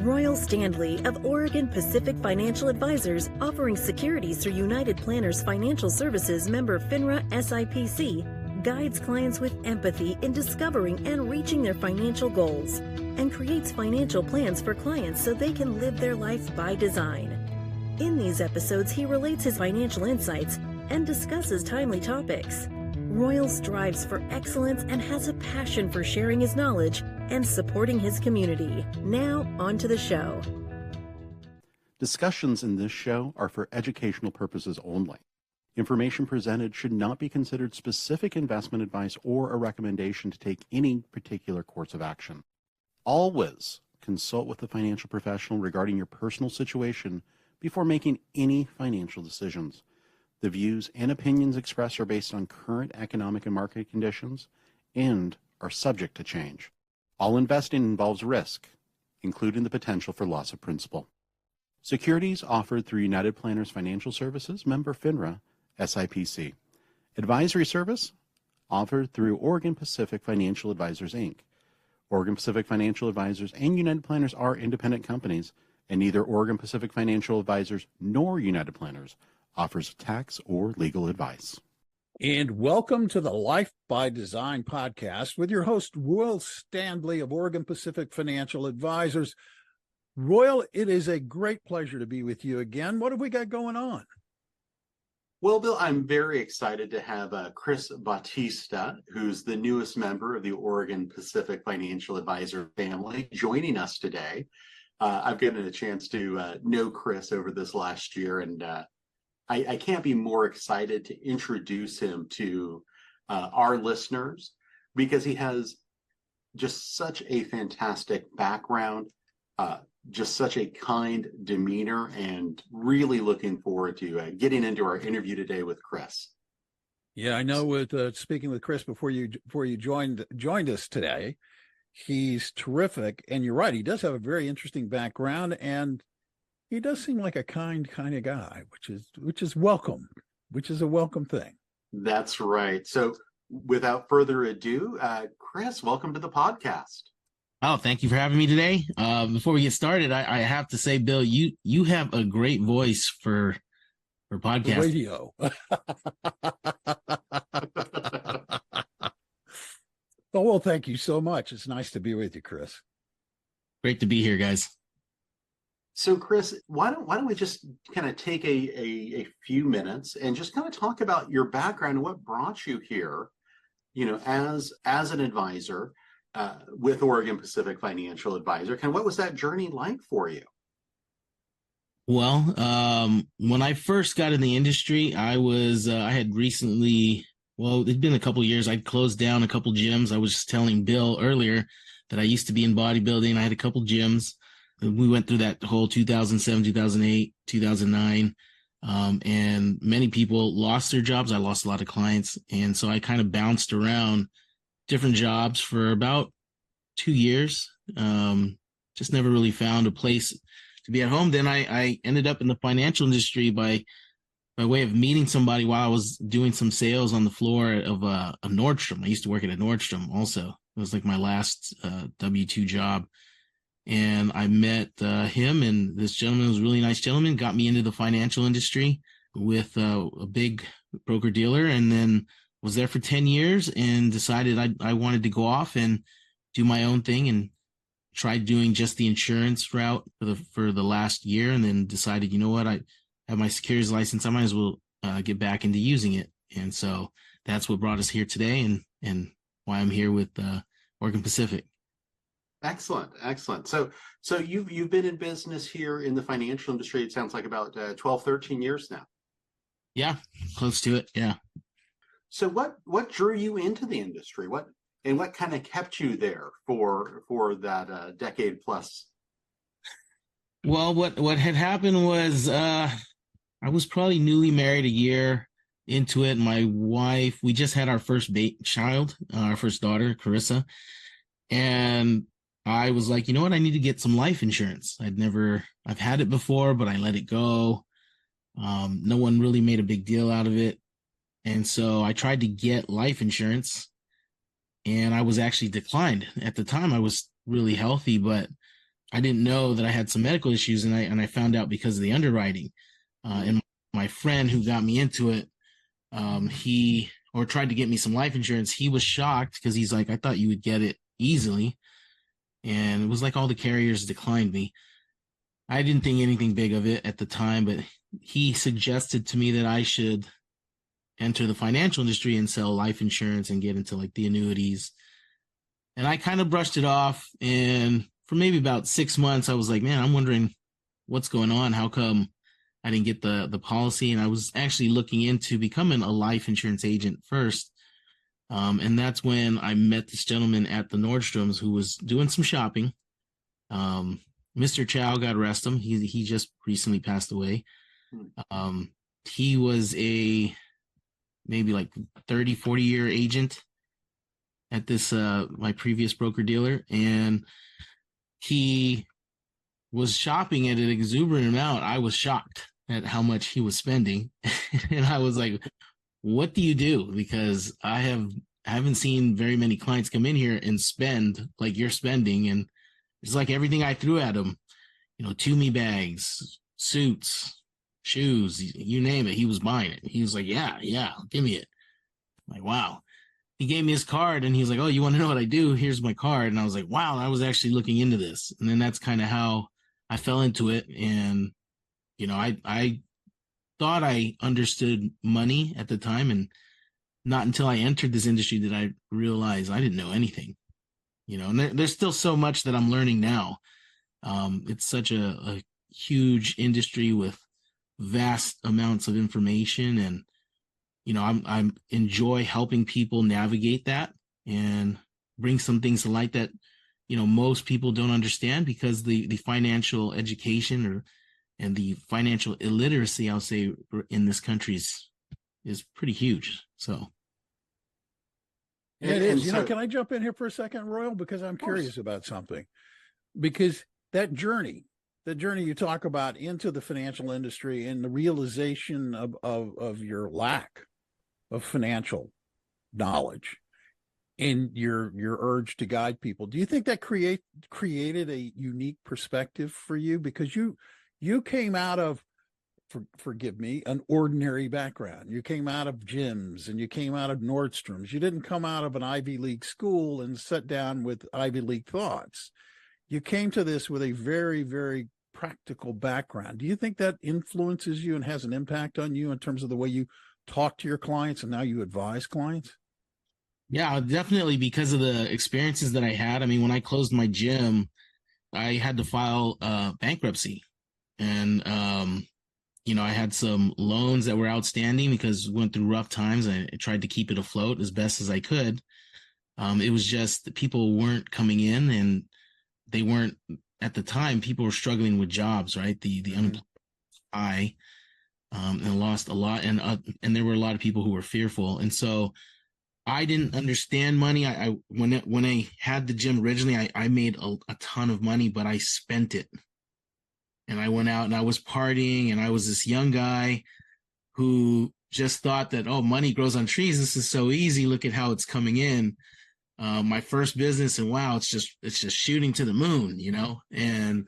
Royal Standley of Oregon Pacific Financial Advisors, offering securities through United Planners Financial Services member FINRA SIPC, guides clients with empathy in discovering and reaching their financial goals, and creates financial plans for clients so they can live their life by design. In these episodes, he relates his financial insights and discusses timely topics. Royal strives for excellence and has a passion for sharing his knowledge and supporting his community. Now, on to the show. Discussions in this show are for educational purposes only. Information presented should not be considered specific investment advice or a recommendation to take any particular course of action. Always consult with a financial professional regarding your personal situation before making any financial decisions. The views and opinions expressed are based on current economic and market conditions and are subject to change. All investing involves risk, including the potential for loss of principal. Securities offered through United Planners Financial Services, member FINRA, SIPC. Advisory service offered through Oregon Pacific Financial Advisors, Inc. Oregon Pacific Financial Advisors and United Planners are independent companies, and neither Oregon Pacific Financial Advisors nor United Planners offers tax or legal advice. And welcome to the Life by Design podcast with your host, Royal Standley of Oregon Pacific Financial Advisors. Royal, it is a great pleasure to be with you again. What have we got going on? Well, Bill, I'm very excited to have Chris Bautista, who's the newest member of the Oregon Pacific Financial Advisor family, joining us today. I've gotten a chance to know Chris over this last year, and I can't be more excited to introduce him to our listeners because he has just such a fantastic background, just such a kind demeanor, and really looking forward to getting into our interview today with Chris. Yeah, I know. With speaking with Chris before you joined us today, he's terrific, and you're right. He does have a very interesting background, and he does seem like a kind of guy, which is welcome, which is a welcome thing. That's right. So without further ado, Chris, welcome to the podcast. Oh, thank you for having me today. Before we get started, I have to say, Bill, you have a great voice for podcasting. Radio. Oh, well, thank you so much. It's nice to be with you, Chris. Great to be here, guys. So, Chris, why don't we just kind of take a few minutes and just kind of talk about your background and what brought you here, as an advisor with Oregon Pacific Financial Advisor. Kind of what was that journey like for you? Well, when I first got in the industry, I had recently, it'd been a couple of years. I'd closed down a couple gyms. I was just telling Bill earlier that I used to be in bodybuilding. I had a couple gyms. We went through that whole 2007, 2008, 2009, and many people lost their jobs. I lost a lot of clients, and so I kind of bounced around different jobs for about 2 years. Just never really found a place to be at home. Then I ended up in the financial industry by way of meeting somebody while I was doing some sales on the floor of a Nordstrom. I used to work at a Nordstrom also. It was like my last W-2 job. And I met him, and this gentleman was a really nice gentleman, got me into the financial industry with a big broker dealer, and then was there for 10 years and decided I wanted to go off and do my own thing, and tried doing just the insurance route for the last year, and then decided, you know what, I have my securities license, I might as well get back into using it. And so that's what brought us here today, and why I'm here with Oregon Pacific. Excellent. So you've been in business here in the financial industry, it sounds like about 12, 13 years now. Yeah, close to it. Yeah. So what drew you into the industry? What kind of kept you there for that decade plus? Well, what had happened was I was probably newly married a year into it. My wife, we just had our first child, our first daughter, Carissa, and I was like, you know what? I need to get some life insurance. I've had it before, but I let it go. No one really made a big deal out of it. And so I tried to get life insurance, and I was actually declined. At the time, I was really healthy, but I didn't know that I had some medical issues, and I found out because of the underwriting. And my friend who got me into it, he tried to get me some life insurance. He was shocked because he's like, I thought you would get it easily. And it was like all the carriers declined me. I didn't think anything big of it at the time, but he suggested to me that I should enter the financial industry and sell life insurance and get into like the annuities. And I kind of brushed it off. And for maybe about 6 months, I was like, man, I'm wondering what's going on. How come I didn't get the policy? And I was actually looking into becoming a life insurance agent first. And that's when I met this gentleman at the Nordstrom's who was doing some shopping. Mr. Chow, God rest him. He just recently passed away. He was a maybe like 30, 40-year agent at this my previous broker dealer, and he was shopping at an exuberant amount. I was shocked at how much he was spending. And I was like, what do you do? Because I haven't seen very many clients come in here and spend like you're spending. And it's like everything I threw at him, Tumi bags, suits, shoes, you name it. He was buying it. He was like, yeah, give me it. I'm like, wow. He gave me his card and he's like, oh, you want to know what I do? Here's my card. And I was like, wow, I was actually looking into this. And then that's kind of how I fell into it. And, I thought I understood money at the time, and not until I entered this industry did I realize I didn't know anything, and there's still so much that I'm learning now. It's such a huge industry with vast amounts of information, and, I'm enjoy helping people navigate that and bring some things to light that, most people don't understand, because the financial education and the financial illiteracy, I'll say, in this country is pretty huge. So. It is. Can I jump in here for a second, Royal? Because I'm curious about something. Because that journey you talk about into the financial industry and the realization of your lack of financial knowledge and your urge to guide people, do you think that created a unique perspective for you? Because you came out of, forgive me, an ordinary background. You came out of gyms and you came out of Nordstrom's. You didn't come out of an Ivy League school and sit down with Ivy League thoughts. You came to this with a very, very practical background. Do you think that influences you and has an impact on you in terms of the way you talk to your clients and now you advise clients? Yeah, definitely, because of the experiences that I had. I mean, when I closed my gym, I had to file bankruptcy. And, I had some loans that were outstanding because we went through rough times. I tried to keep it afloat as best as I could. It was just that people weren't coming in, and they weren't, at the time, people were struggling with jobs, right? The unemployment was high, and lost a lot. And there were a lot of people who were fearful. And so I didn't understand money. When I had the gym originally, I made a ton of money, but I spent it. And I went out and I was partying, and I was this young guy who just thought that, oh, money grows on trees. This is so easy. Look at how it's coming in. My first business, and wow, it's just shooting to the moon, And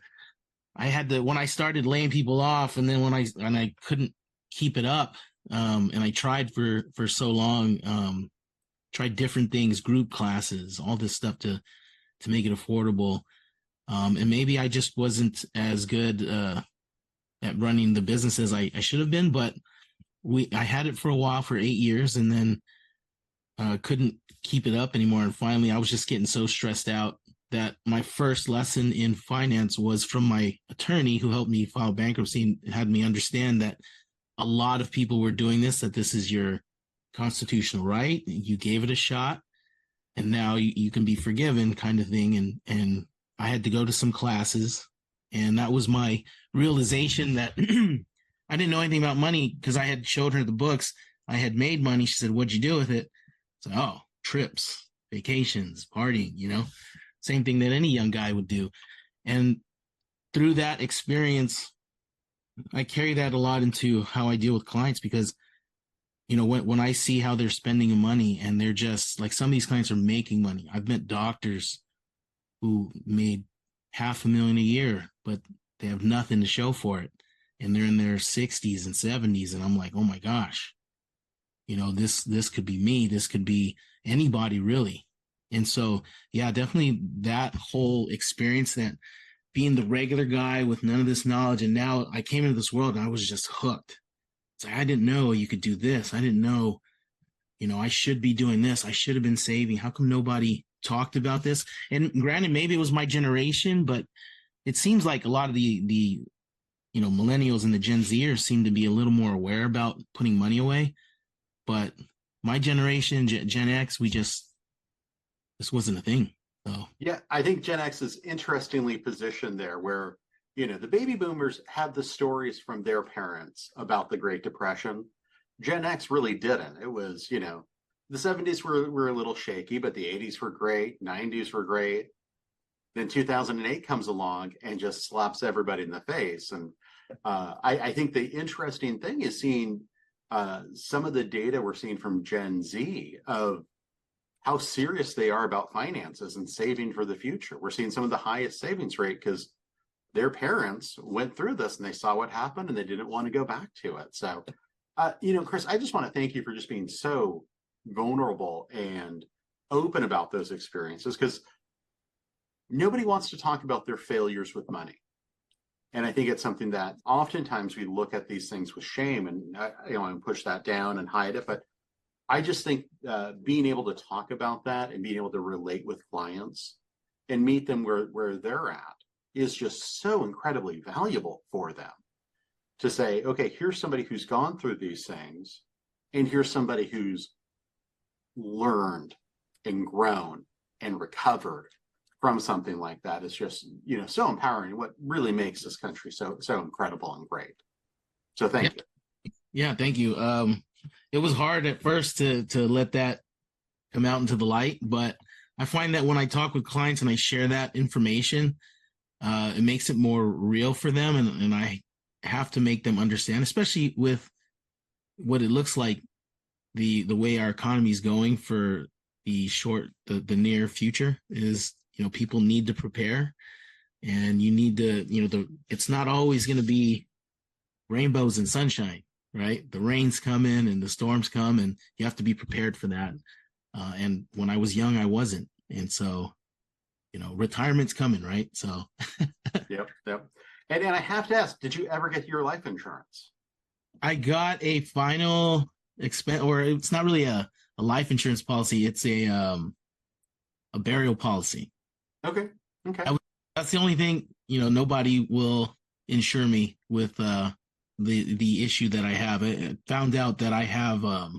I had when I started laying people off, and then when I couldn't keep it up, and I tried for so long, tried different things, group classes, all this stuff to make it affordable. And maybe I just wasn't as good at running the business as I should have been, but I had it for a while, for 8 years, and then couldn't keep it up anymore. And finally, I was just getting so stressed out that my first lesson in finance was from my attorney, who helped me file bankruptcy and had me understand that a lot of people were doing this, that this is your constitutional right. You gave it a shot, and now you can be forgiven, kind of thing. And I had to go to some classes, and that was my realization that I didn't know anything about money, because I had showed her the books. I had made money. She said, what'd you do with it? So, oh, trips, vacations, partying, same thing that any young guy would do. And through that experience, I carry that a lot into how I deal with clients, because, when I see how they're spending money, and they're just like, some of these clients are making money. I've met doctors who made $500,000 a year, but they have nothing to show for it. And they're in their 60s and 70s. And I'm like, oh my gosh, this could be me. This could be anybody really. And so, yeah, definitely that whole experience, that being the regular guy with none of this knowledge. And now I came into this world and I was just hooked. It's like, I didn't know you could do this. I didn't know, I should be doing this. I should have been saving. How come nobody talked about this? And granted, maybe it was my generation, but it seems like a lot of the millennials and the Gen Zers seem to be a little more aware about putting money away. But my generation, Gen X, this wasn't a thing. So yeah, I think Gen X is interestingly positioned there where, the baby boomers had the stories from their parents about the Great Depression. Gen X really didn't. It was, the 70s were a little shaky, but the 80s were great, 90s were great. Then 2008 comes along and just slaps everybody in the face. And I think the interesting thing is seeing some of the data we're seeing from Gen Z of how serious they are about finances and saving for the future. We're seeing some of the highest savings rate because their parents went through this and they saw what happened and they didn't want to go back to it. So, Chris, I just want to thank you for just being so vulnerable and open about those experiences, because nobody wants to talk about their failures with money. And I think it's something that oftentimes we look at these things with shame and push that down and hide it. But I just think being able to talk about that and being able to relate with clients and meet them where they're at is just so incredibly valuable for them to say, okay, here's somebody who's gone through these things, and here's somebody who's learned and grown and recovered from something like that. Is just, so empowering. What really makes this country so incredible and great. So thank you. Yeah, thank you. It was hard at first to let that come out into the light, but I find that when I talk with clients and I share that information, it makes it more real for them. And I have to make them understand, especially with what it looks like, the way our economy is going for the near future is, people need to prepare, and you need to, it's not always going to be rainbows and sunshine, right? The rains come in and the storms come, and you have to be prepared for that. And when I was young, I wasn't. And so, retirement's coming, right? So. Yep. And I have to ask, did you ever get your life insurance? I got a final expense, or it's not really a life insurance policy. It's a burial policy. Okay. That's the only thing, nobody will insure me with the issue that I have. I found out that I have a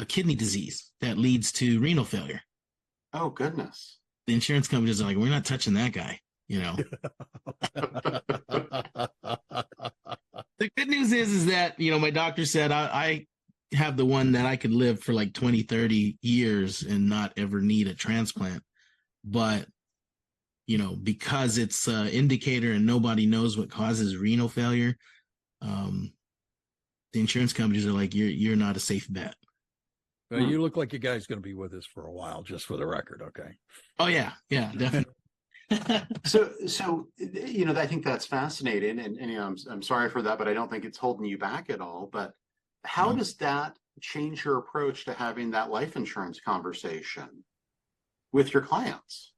kidney disease that leads to renal failure. Oh, goodness. The insurance companies are like, we're not touching that guy, The good news is that, my doctor said I have the one that I could live for like 20, 30 years and not ever need a transplant. But, because it's an indicator and nobody knows what causes renal failure, the insurance companies are like, you're not a safe bet. Well, you look like your guy's going to be with us for a while, just for the record. Okay. Oh yeah, definitely. So I think that's fascinating, and I'm sorry for that, but I don't think it's holding you back at all. But how does that change your approach to having that life insurance conversation with your clients?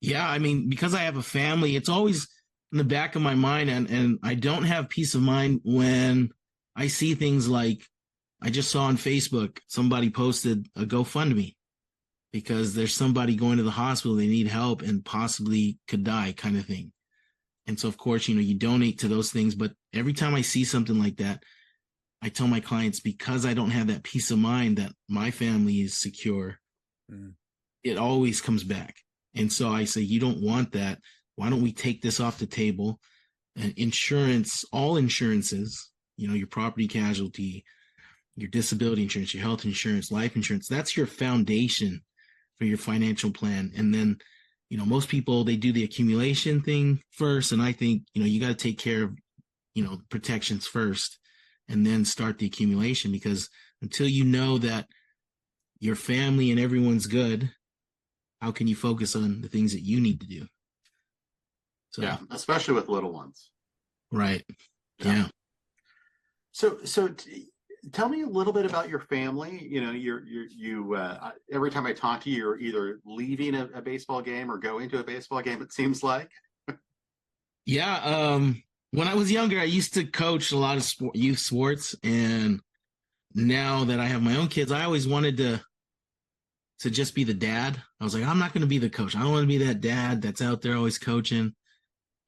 Yeah, I mean, because I have a family, it's always in the back of my mind, and I don't have peace of mind when I see things like, I just saw on Facebook, somebody posted a GoFundMe because there's somebody going to the hospital, they need help and possibly could die, kind of thing. And so, of course, you donate to those things. But every time I see something like that, I tell my clients, because I don't have that peace of mind that my family is secure, it always comes back. And so I say, you don't want that. Why don't we take this off the table? And insurance, all insurances, your property casualty, your disability insurance, your health insurance, life insurance, that's your foundation for your financial plan. And then, most people, they do the accumulation thing first. And I think, you got to take care of, protections first and then start the accumulation, because until you know that your family and everyone's good, how can you focus on the things that you need to do? So, Yeah, especially with little ones. right. Yeah. Tell me a little bit about your family. You know, you every time I talk to you, you're either leaving a baseball game or going to a baseball game, it seems like. Yeah. When I was younger, I used to coach a lot of youth sports, and now that I have my own kids, I always wanted to just be the dad. I was like, I'm not going to be the coach. I don't want to be that dad that's out there always coaching.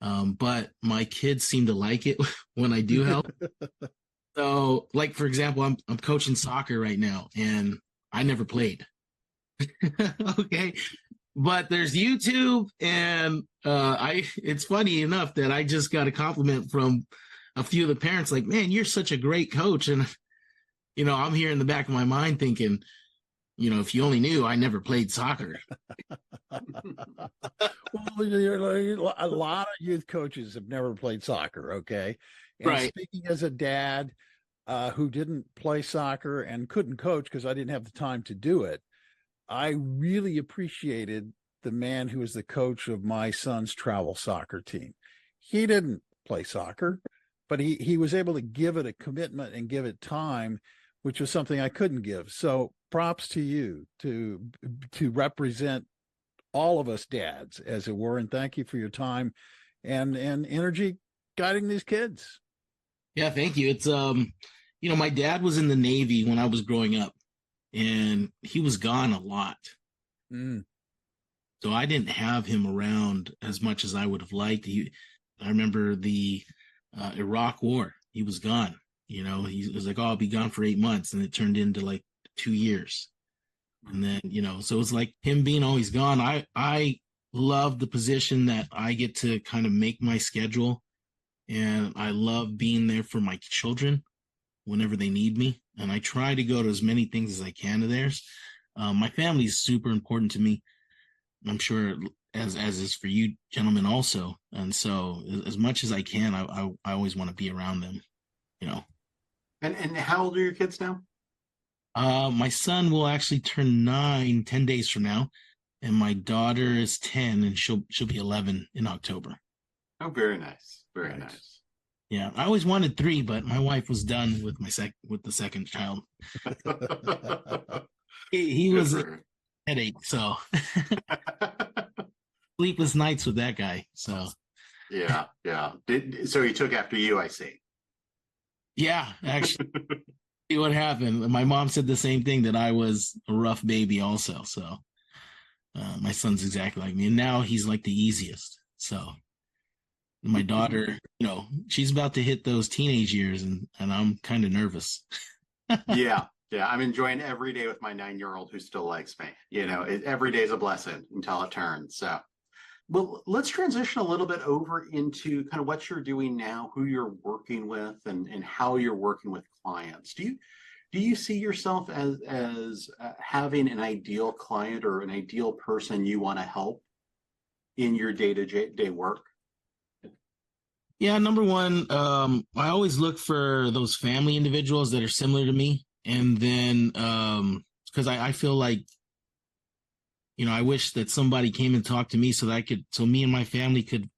But my kids seem to like it when I do help. So, like, for example, I'm coaching soccer right now, and I never played. Okay. But there's YouTube, and it's funny enough that I just got a compliment from a few of the parents, like, man, you're such a great coach. And, I'm here in the back of my mind thinking, if you only knew, I never played soccer. Well, a lot of youth coaches have never played soccer. Okay. And Right. speaking as a dad who didn't play soccer and couldn't coach because I didn't have the time to do it, I really appreciated the man who was the coach of my son's travel soccer team. He didn't play soccer, but he was able to give it a commitment and give it time, which was something I couldn't give. So props to you to represent all of us dads, as it were, and thank you for your time and energy guiding these kids. Yeah, thank you. It's my dad was in the Navy when I was growing up, and he was gone a lot. So I didn't have him around as much as I would have liked. I remember the Iraq War. He was gone. He was like, "Oh, I'll be gone for 8 months," and it turned into like 2 years. And then, so it's like him being always gone. I love the position that I get to kind of make my schedule, and I love being there for my children whenever they need me. And I try to go to as many things as I can of theirs. My family is super important to me. I'm sure as is for you gentlemen also. And so as much as I can, I always want to be around them, And how old are your kids now? My son will actually turn 9, 10 days from now. And my daughter is 10, and she'll be 11 in October. Oh, very nice. Very nice. Yeah. I always wanted 3, but my wife was done with the second child. he was a headache. So sleepless nights with that guy. So yeah. So he took after you, I see. Yeah, actually. See what happened. My mom said the same thing, that I was a rough baby also. So my son's exactly like me. And now he's like the easiest. So my daughter, she's about to hit those teenage years, and I'm kind of nervous. Yeah. I'm enjoying every day with my 9-year-old who still likes me. Every day is a blessing until it turns. So, well, let's transition a little bit over into kind of what you're doing now, who you're working with, and how you're working with clients. Do you see yourself as having an ideal client or an ideal person you want to help in your day-to-day work? Yeah, number one, I always look for those family individuals that are similar to me. And then because I feel like, I wish that somebody came and talked to me so me and my family could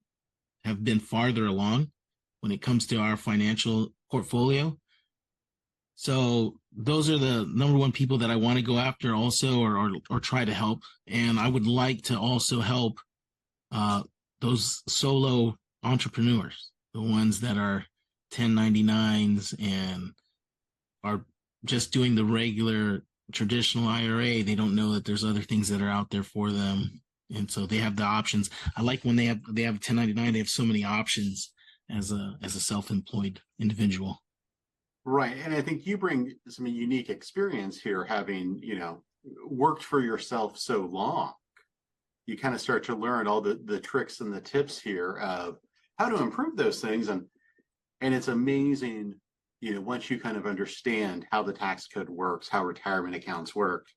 have been farther along when it comes to our financial portfolio. So those are the number one people that I want to go after also, or try to help. And I would like to also help those solo entrepreneurs, the ones that are 1099s and are just doing the regular traditional IRA. They don't know that there's other things that are out there for them. And so they have the options. I like when they have 1099, they have so many options as a self-employed individual. Right. And I think you bring some unique experience here, having, worked for yourself so long. You kind of start to learn all the tricks and the tips here of how to improve those things. And it's amazing, once you kind of understand how the tax code works, how retirement accounts work,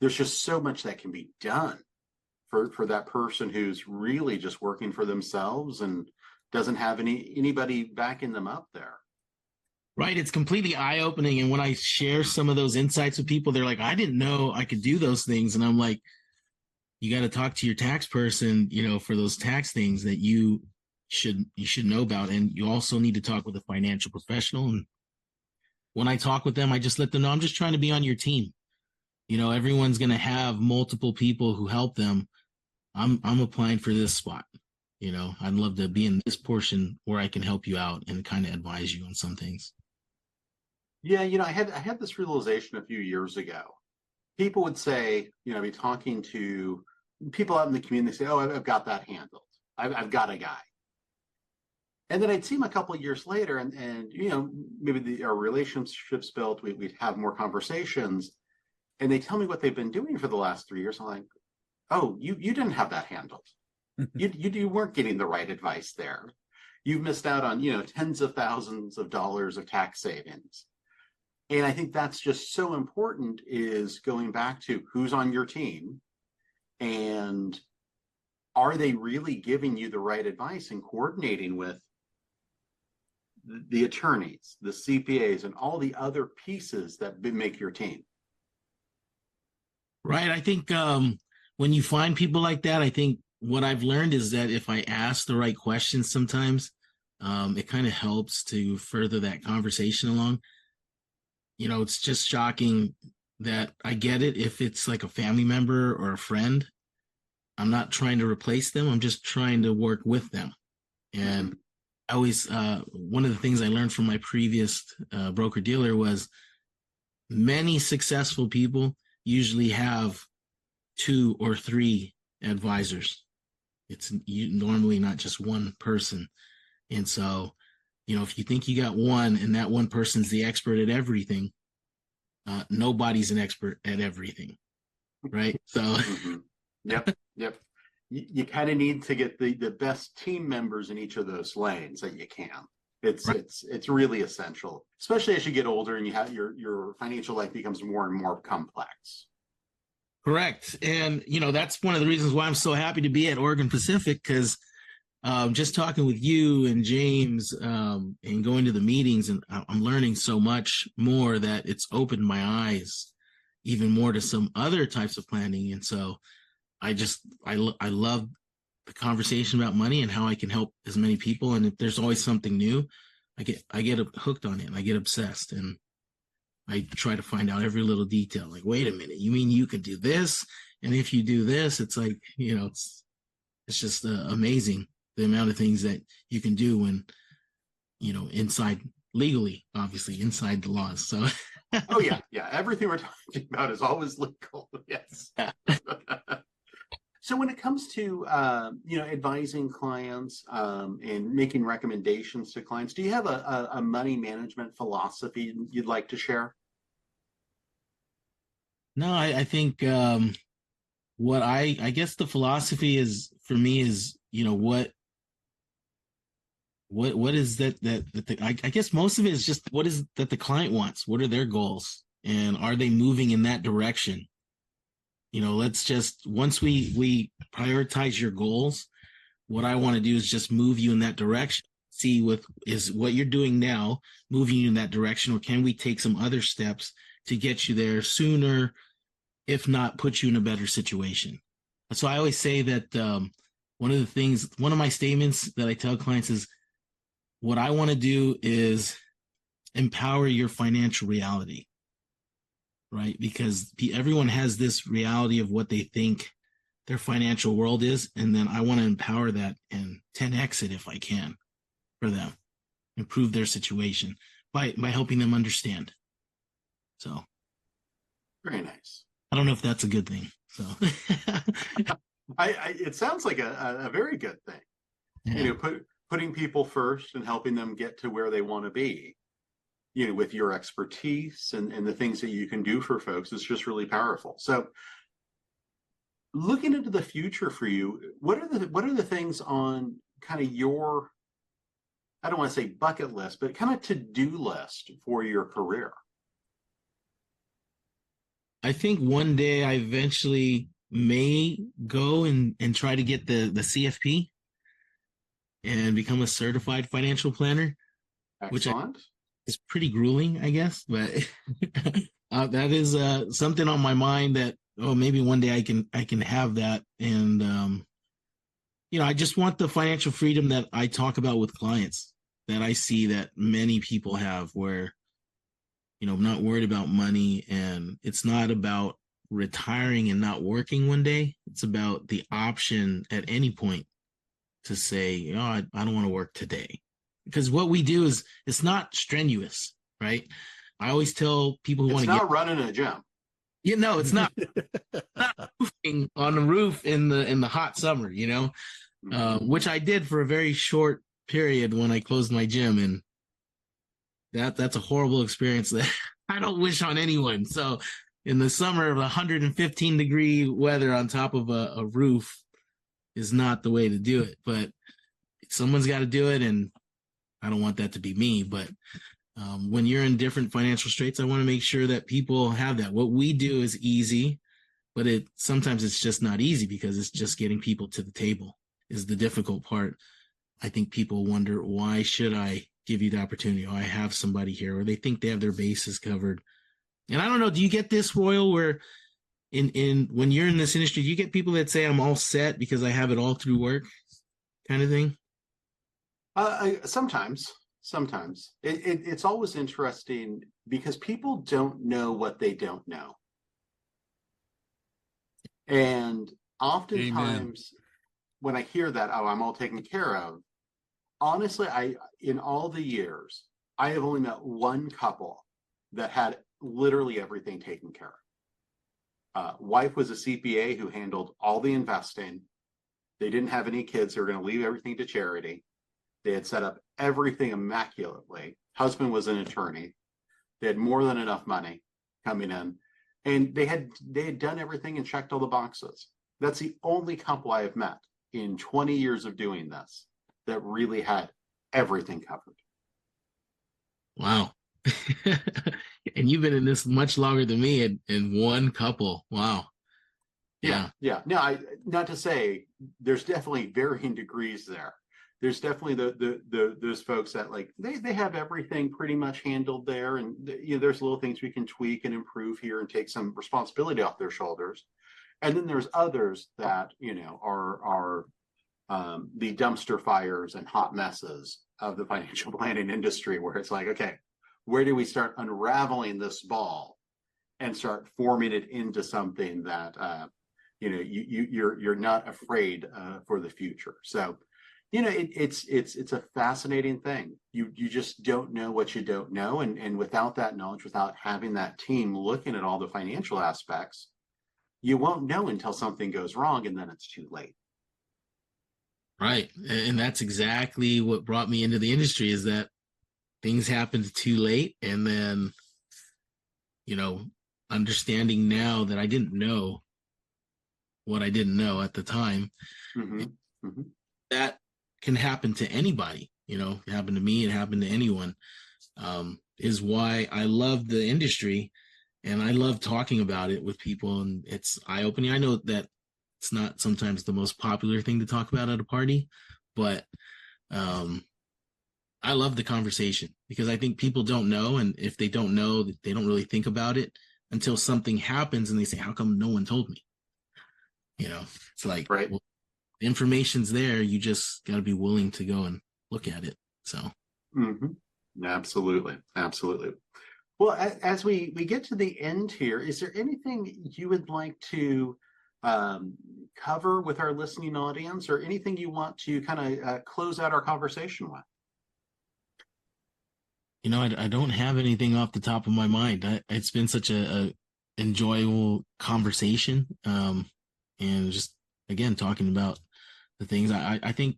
there's just so much that can be done for that person who's really just working for themselves and doesn't have anybody backing them up there. Right. It's completely eye-opening. And when I share some of those insights with people, they're like, I didn't know I could do those things. And I'm like, you got to talk to your tax person, for those tax things that you should know about. And you also need to talk with a financial professional. And when I talk with them, I just let them know I'm just trying to be on your team. Everyone's going to have multiple people who help them. I'm applying for this spot. I'd love to be in this portion where I can help you out and kind of advise you on some things. Yeah, I had this realization a few years ago. People would say, I'd be talking to people out in the community, say, "Oh, I've got that handled. I've got a guy." And then I'd see him a couple of years later, and maybe our relationships built. We'd have more conversations, and they tell me what they've been doing for the last 3 years. I'm like, "Oh, you didn't have that handled. You weren't getting the right advice there. You've missed out on tens of thousands of dollars of tax savings." And I think that's just so important, is going back to who's on your team and are they really giving you the right advice and coordinating with the attorneys, the CPAs, and all the other pieces that make your team. Right. I think when you find people like that, I think what I've learned is that if I ask the right questions sometimes, it kind of helps to further that conversation along. It's just shocking that I get it if it's like a family member or a friend. I'm not trying to replace them. I'm just trying to work with them. And I always, one of the things I learned from my previous broker dealer was many successful people usually have 2 or 3 advisors. It's normally not just one person. And so, if you think you got one and that one person's the expert at everything, nobody's an expert at everything. Right. So, Yep. You kind of need to get the best team members in each of those lanes that you can. It's really essential, especially as you get older and you have your financial life becomes more and more complex. Correct. And, that's one of the reasons why I'm so happy to be at Oregon Pacific, because just talking with you and James and going to the meetings, and I'm learning so much more that it's opened my eyes even more to some other types of planning. And so I love the conversation about money and how I can help as many people. And if there's always something new, I get hooked on it and I get obsessed, and I try to find out every little detail. Like, wait a minute, you mean you could do this? And if you do this, it's like, it's just amazing the amount of things that you can do when, inside legally, obviously inside the laws. So. Oh yeah. Everything we're talking about is always legal. Yes. So when it comes to, advising clients and making recommendations to clients, do you have a money management philosophy you'd like to share? No, I think what I guess the philosophy is for me is, what is that I guess most of it is just what is that the client wants? What are their goals? And are they moving in that direction? Let's just, once we prioritize your goals, what I want to do is just move you in that direction. See is what you're doing now moving you in that direction, or can we take some other steps to get you there sooner, if not put you in a better situation? So I always say that one of my statements that I tell clients is, what I want to do is empower your financial reality. Right? Because everyone has this reality of what they think their financial world is. And then I want to empower that and 10x it if I can for them, improve their situation by helping them understand. So. Very nice. I don't know if that's a good thing. So. It sounds like a very good thing. Yeah. Putting people first and helping them get to where they want to be. With your expertise and the things that you can do for folks, it's just really powerful. So looking into the future for you, what are the things on kind of your, I don't want to say bucket list, but kind of to-do list for your career? I think one day I eventually may go and try to get the CFP and become a certified financial planner. Excellent. It's pretty grueling, I guess, but that is something on my mind that oh, maybe one day I can have that. And, I just want the financial freedom that I talk about with clients that I see that many people have where, I'm not worried about money, and it's not about retiring and not working one day. It's about the option at any point to say, I don't want to work today. Because what we do is, it's not strenuous, right? I always tell people who want to running a gym. It's not, not roofing on the roof in the hot summer, which I did for a very short period when I closed my gym, and that's a horrible experience that I don't wish on anyone. So in the summer of 115-degree weather on top of a roof is not the way to do it, but someone's got to do it, and I don't want that to be me. But when you're in different financial straits, I want to make sure that people have that. What we do is easy, but sometimes it's just not easy, because it's just getting people to the table is the difficult part. I think people wonder, why should I give you the opportunity? I have somebody here, or they think they have their bases covered. And I don't know, do you get this, Royal, where when you're in this industry, do you get people that say, I'm all set because I have it all through work kind of thing? Sometimes it's always interesting because people don't know what they don't know. And oftentimes, Amen. When I hear that, I'm all taken care of, honestly, in all the years, I have only met one couple that had literally everything taken care of. Wife was a CPA who handled all the investing. They didn't have any kids. They were going to leave everything to charity. They had set up everything immaculately. Husband was an attorney. They had more than enough money coming in, and they had done everything and checked all the boxes. That's the only couple I have met in 20 years of doing this that really had everything covered. Wow. And you've been in this much longer than me, in one couple. Wow. Yeah. Now, not to say there's definitely varying degrees there. There's definitely those folks that they have everything pretty much handled there, and there's little things we can tweak and improve here and take some responsibility off their shoulders. And then there's others that are the dumpster fires and hot messes of the financial planning industry, where it's like, okay, where do we start unraveling this ball and start forming it into something that you're not afraid for the future. So it's a fascinating thing. You just don't know what you don't know, and without that knowledge, without having that team looking at all the financial aspects, you won't know until something goes wrong, and then it's too late. Right. And that's exactly what brought me into the industry, is that things happened too late. And then, understanding now that I didn't know what I didn't know at the time, that can happen to anybody. It happened to me, it happened to anyone, is why I love the industry, and I love talking about it with people, and it's eye-opening. I know that it's not sometimes the most popular thing to talk about at a party, but I love the conversation, because I think people don't know, and if they don't know, they don't really think about it until something happens and they say, how come no one told me? It's like, right. Well, the information's there. You just got to be willing to go and look at it. So. Absolutely. Well, as we get to the end here, is there anything you would like to cover with our listening audience, or anything you want to kind of close out our conversation with? I don't have anything off the top of my mind. It's been such a enjoyable conversation, and just, again, talking about the things. I think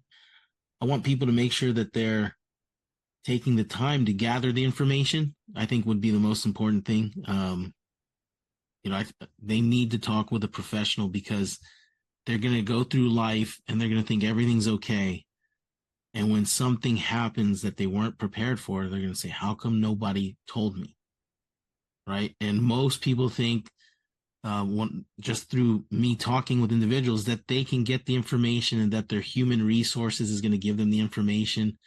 I want people to make sure that they're taking the time to gather the information. I think would be the most important thing. They need to talk with a professional, because they're going to go through life and they're going to think everything's okay. And when something happens that they weren't prepared for, they're going to say, how come nobody told me? Right. And most people think, just through me talking with individuals, that they can get the information and that their human resources is going to give them the information.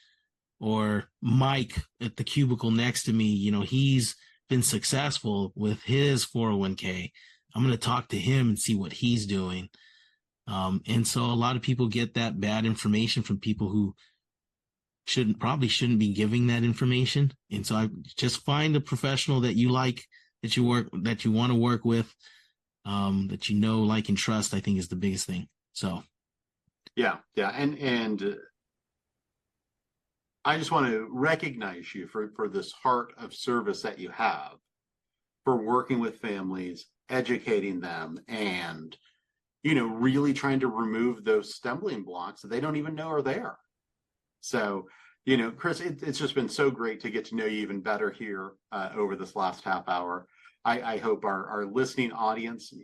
Or Mike at the cubicle next to me, he's been successful with his 401k. I'm going to talk to him and see what he's doing. And so a lot of people get that bad information from people who probably shouldn't be giving that information. And so I just find a professional that you like, that you want to work with, that you know, like, and trust, I think is the biggest thing. So. Yeah. And I just want to recognize you for this heart of service that you have for working with families, educating them, and, really trying to remove those stumbling blocks that they don't even know are there. So, Chris, it's just been so great to get to know you even better here over this last half hour. I hope our listening audience,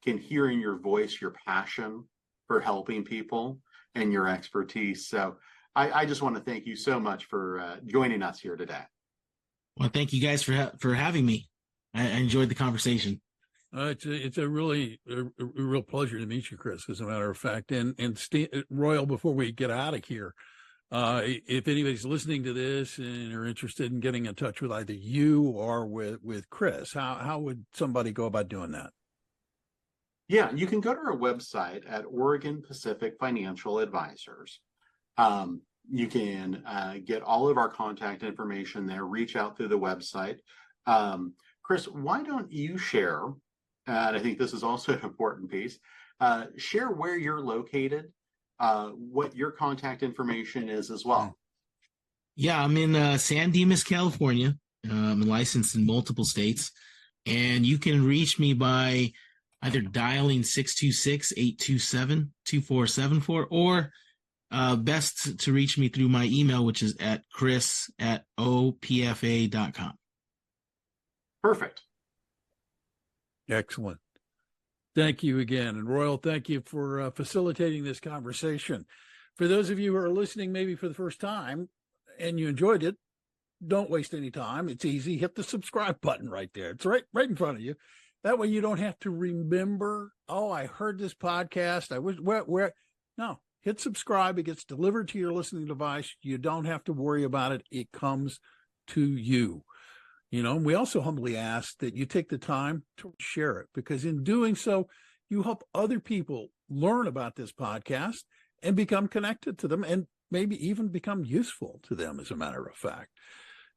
can hear in your voice your passion for helping people and your expertise. So I just want to thank you so much for joining us here today. Well, thank you guys for having me. I enjoyed the conversation. It's a real pleasure to meet you, Chris, as a matter of fact. And Royal, before we get out of here, if anybody's listening to this and are interested in getting in touch with either you or with Chris, how would somebody go about doing that? Yeah, you can go to our website at Oregon Pacific Financial Advisors. You can get all of our contact information there, reach out through the website. Chris, why don't you share, and I think this is also an important piece, share where you're located, what your contact information is as well. Yeah, I'm in San Dimas, California. I'm licensed in multiple states, and you can reach me by either dialing 626-827-2474 or best to reach me through my email, which is at chris@opfa.com. Perfect. Excellent. Thank you again. And Royal, thank you for facilitating this conversation. For those of you who are listening maybe for the first time and you enjoyed it, don't waste any time. It's easy. Hit the subscribe button right there. It's right in front of you. That way you don't have to remember, I heard this podcast. I wish where. No, hit subscribe. It gets delivered to your listening device. You don't have to worry about it. It comes to you. We also humbly ask that you take the time to share it, because in doing so, you help other people learn about this podcast and become connected to them and maybe even become useful to them, as a matter of fact.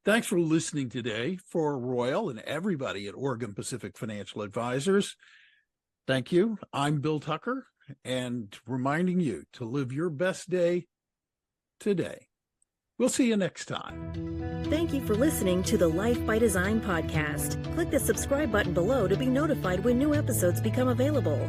Thanks for listening today. For Royal and everybody at Oregon Pacific Financial Advisors, thank you. I'm Bill Tucker, and reminding you to live your best day today. We'll see you next time. Thank you for listening to the Life by Design podcast. Click the subscribe button below to be notified when new episodes become available.